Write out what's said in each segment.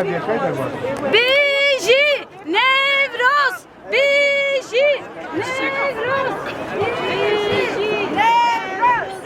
Biji Nevroz, Biji Nevroz, Biji Nevroz,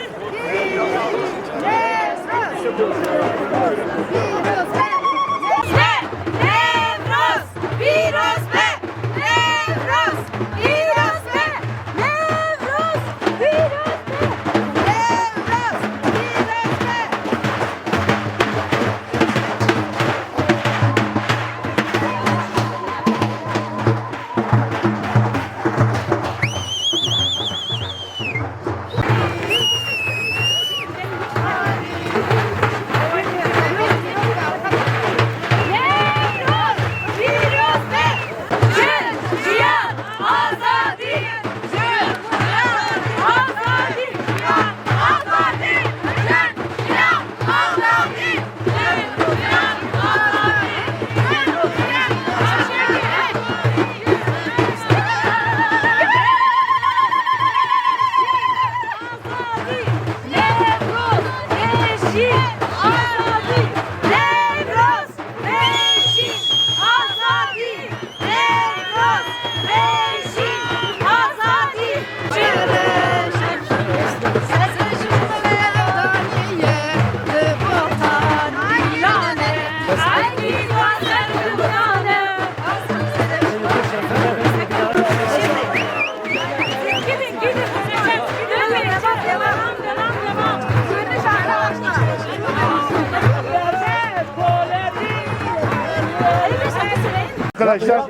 Arkadaşlar,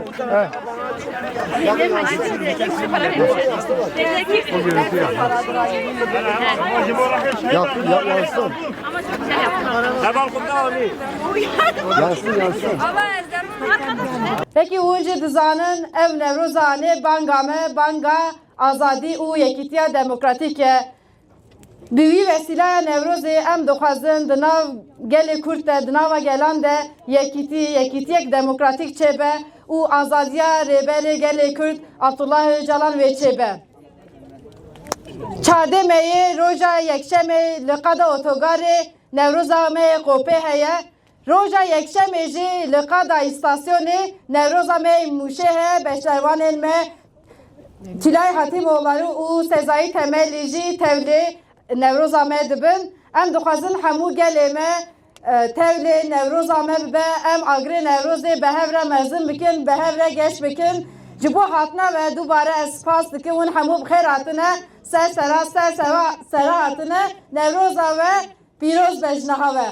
yansın. Yansın. Peki önce dizanın ev nevrozane banga azadi u yekitiya demokratike büyü vesile nevrozi em doxazin dinav gele kurte dinava gelan de yekitiyek demokratik çebe u azadiya rebeli gele kurt Abdullah Öcalan ve çebe. Çardemeyi roja yekşeme liqada otogari nevroza me qope heye roja yekşeme ji liqada istasyoni nevroza me muşe he beşlervanel me Tilay Hatimoğulları u Sezai Temelli ji tevli Nevroza me dibin em dixwazin hemû gelê me tevlê Nevroza me bibe em agrê Nevrozê behevre mezin bikin behevre geç bikin ji bo hatina ve dubare ez spas dikim hûn hemû bixêr hatine ser sera hatine Nevroza ve pîroz be ji niha ve.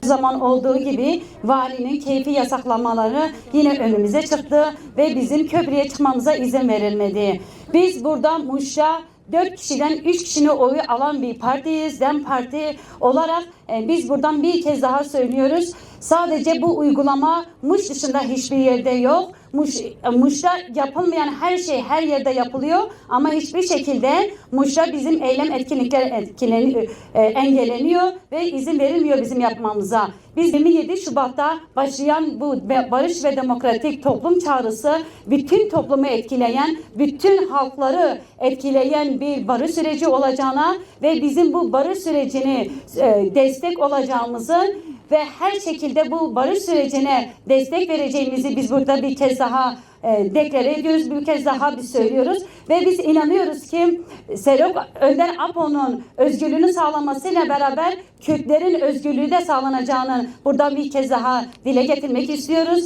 Zaman olduğu gibi valinin keyfi yasaklamaları yine önümüze çıktı ve bizim köprüye çıkmamıza izin verilmedi. Biz burada Muş'a 4 kişiden 3 kişinin oyu alan bir partiyiz. DEM Parti olarak biz buradan bir kez daha söylüyoruz. Sadece bu uygulama Muş dışında hiçbir yerde yok. Muş'ta yapılmayan her şey her yerde yapılıyor ama hiçbir şekilde Muş'ta bizim eylem etkinlikler engelleniyor ve izin verilmiyor bizim yapmamıza. Biz 27 Şubat'ta başlayan bu barış ve demokratik toplum çağrısı bütün toplumu etkileyen, bütün halkları etkileyen bir barış süreci olacağına ve bizim bu barış sürecini destek olacağımızı ve her şekilde bu barış sürecine destek vereceğimizi biz burada bir kez daha deklare ediyoruz, bir kez daha biz söylüyoruz ve biz inanıyoruz ki Serok Önder Apo'nun özgürlüğünü sağlamasıyla beraber Kürtlerin özgürlüğü de sağlanacağını buradan bir kez daha dile getirmek istiyoruz.